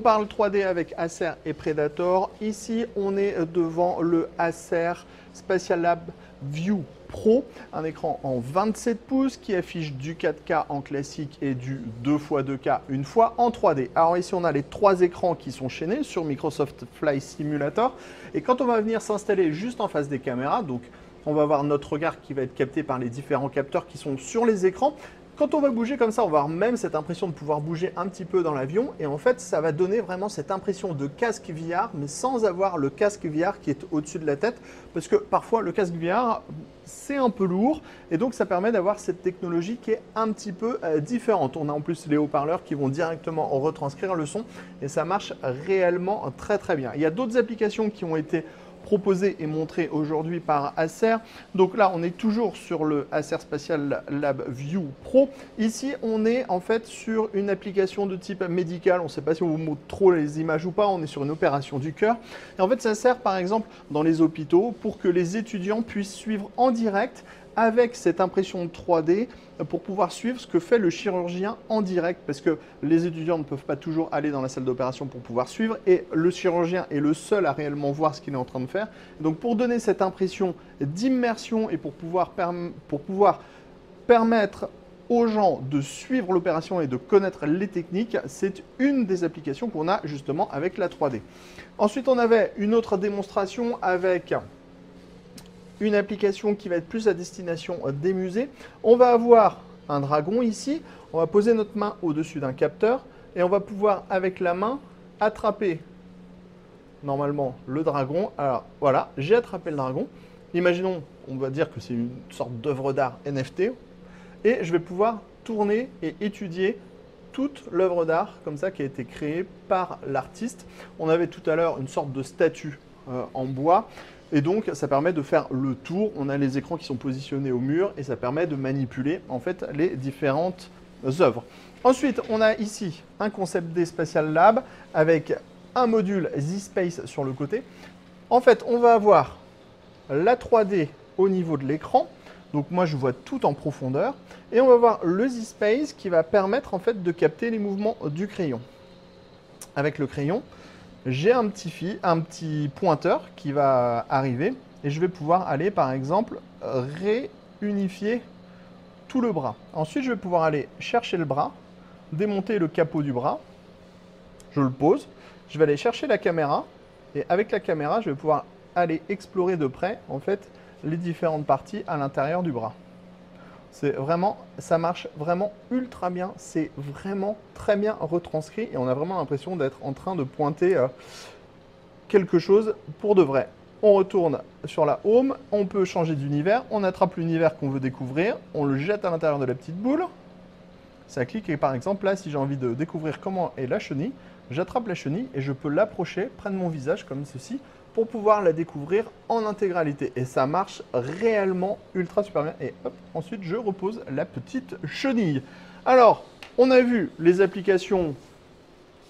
parle 3D avec Acer et Predator. Ici, on est devant le Acer Spatial View Pro, un écran en 27 pouces qui affiche du 4K en classique et du 2x2K une fois en 3D. Alors ici, on a les 3 écrans qui sont chaînés sur Microsoft Flight Simulator. Et quand on va venir s'installer juste en face des caméras, donc on va avoir notre regard qui va être capté par les différents capteurs qui sont sur les écrans. Quand on va bouger comme ça, on va avoir même cette impression de pouvoir bouger un petit peu dans l'avion. Et en fait, ça va donner vraiment cette impression de casque VR, mais sans avoir le casque VR qui est au-dessus de la tête. Parce que parfois, le casque VR, c'est un peu lourd. Et donc, ça permet d'avoir cette technologie qui est un petit peu différente. On a en plus les haut-parleurs qui vont directement retranscrire le son. Et ça marche réellement très très bien. Il y a d'autres applications qui ont été proposé et montré aujourd'hui par Acer. Donc là, on est toujours sur le Acer Spatial Lab View Pro. Ici, on est en fait sur une application de type médical. On ne sait pas si on vous montre trop les images ou pas. On est sur une opération du cœur. Et en fait, ça sert par exemple dans les hôpitaux pour que les étudiants puissent suivre en direct avec cette impression 3D pour pouvoir suivre ce que fait le chirurgien en direct, parce que les étudiants ne peuvent pas toujours aller dans la salle d'opération pour pouvoir suivre, et le chirurgien est le seul à réellement voir ce qu'il est en train de faire. Donc pour donner cette impression d'immersion et pour pouvoir permettre aux gens de suivre l'opération et de connaître les techniques, c'est une des applications qu'on a justement avec la 3D. Ensuite, on avait une autre démonstration avec une application qui va être plus à destination des musées. On va avoir un dragon ici, on va poser notre main au-dessus d'un capteur et on va pouvoir avec la main attraper normalement le dragon. Alors voilà, j'ai attrapé le dragon. Imaginons, on va dire que c'est une sorte d'œuvre d'art NFT et je vais pouvoir tourner et étudier toute l'œuvre d'art comme ça qui a été créée par l'artiste. On avait tout à l'heure une sorte de statue en bois. Et donc, ça permet de faire le tour. On a les écrans qui sont positionnés au mur et ça permet de manipuler en fait les différentes œuvres. Ensuite, on a ici un concept D Spatial Lab avec un module Z-Space sur le côté. En fait, on va avoir la 3D au niveau de l'écran. Donc moi, je vois tout en profondeur. Et on va avoir le Z-Space qui va permettre en fait de capter les mouvements du crayon. Avec le crayon, j'ai un petit pointeur qui va arriver et je vais pouvoir aller par exemple réunifier tout le bras. Ensuite, je vais pouvoir aller chercher le bras, démonter le capot du bras, je le pose, je vais aller chercher la caméra et avec la caméra, je vais pouvoir aller explorer de près en fait les différentes parties à l'intérieur du bras. C'est vraiment, ça marche vraiment ultra bien, c'est vraiment très bien retranscrit et on a vraiment l'impression d'être en train de pointer quelque chose pour de vrai. On retourne sur la home, on peut changer d'univers, on attrape l'univers qu'on veut découvrir, on le jette à l'intérieur de la petite boule, ça clique et par exemple là si j'ai envie de découvrir comment est la chenille, j'attrape la chenille et je peux l'approcher près de mon visage comme ceci pour pouvoir la découvrir en intégralité. Et ça marche réellement ultra super bien. Et hop, ensuite, je repose la petite chenille. Alors, on a vu les applications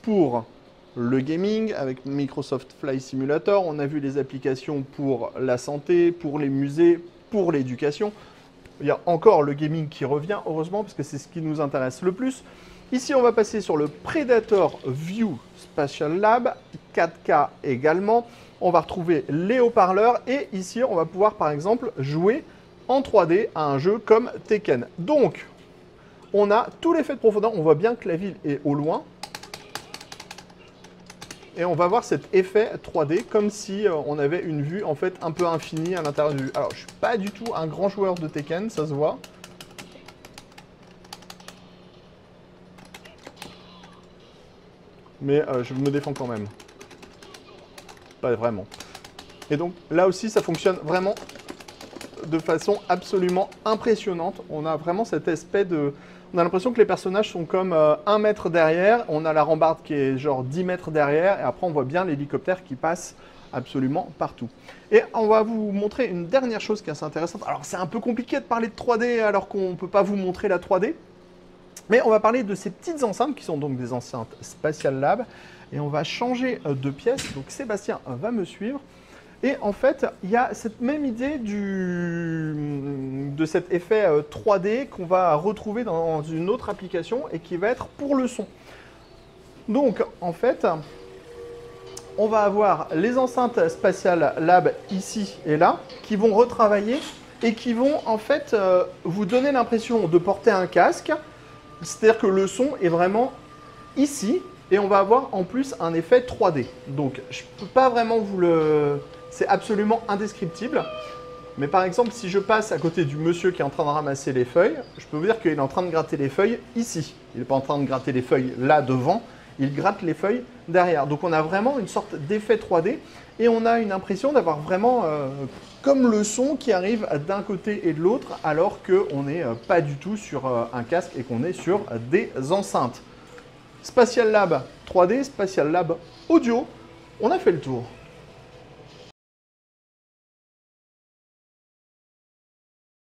pour le gaming avec Microsoft Flight Simulator. On a vu les applications pour la santé, pour les musées, pour l'éducation. Il y a encore le gaming qui revient, heureusement, parce que c'est ce qui nous intéresse le plus. Ici, on va passer sur le Predator View Spatial Lab, 4K également. On va retrouver les haut-parleurs et ici, on va pouvoir par exemple jouer en 3D à un jeu comme Tekken. Donc, on a tout l'effet de profondeur. On voit bien que la ville est au loin. Et on va voir cet effet 3D comme si on avait une vue en fait un peu infinie à l'intérieur du... Alors, je ne suis pas du tout un grand joueur de Tekken, ça se voit. Mais je me défends quand même. Pas vraiment. Et donc là aussi, ça fonctionne vraiment de façon absolument impressionnante. On a vraiment cet aspect de... On a l'impression que les personnages sont comme 1 mètre derrière. On a la rambarde qui est genre 10 mètres derrière. Et après, on voit bien l'hélicoptère qui passe absolument partout. Et on va vous montrer une dernière chose qui est assez intéressante. Alors, c'est un peu compliqué de parler de 3D alors qu'on ne peut pas vous montrer la 3D. Mais on va parler de ces petites enceintes qui sont donc des enceintes Spatial Lab. Et on va changer de pièce. Donc Sébastien va me suivre. Et en fait, il y a cette même idée de cet effet 3D qu'on va retrouver dans une autre application et qui va être pour le son. Donc, en fait, on va avoir les enceintes Spatial Lab ici et là, qui vont retravailler et qui vont en fait vous donner l'impression de porter un casque. C'est-à-dire que le son est vraiment ici et on va avoir en plus un effet 3D. Donc, je ne peux pas vraiment vous le... C'est absolument indescriptible. Mais par exemple, si je passe à côté du monsieur qui est en train de ramasser les feuilles, je peux vous dire qu'il est en train de gratter les feuilles ici. Il n'est pas en train de gratter les feuilles là devant, il gratte les feuilles derrière. Donc on a vraiment une sorte d'effet 3D et on a une impression d'avoir vraiment comme le son qui arrive d'un côté et de l'autre alors qu'on n'est pas du tout sur un casque et qu'on est sur des enceintes. Spatial Lab 3D, Spatial Lab Audio, on a fait le tour.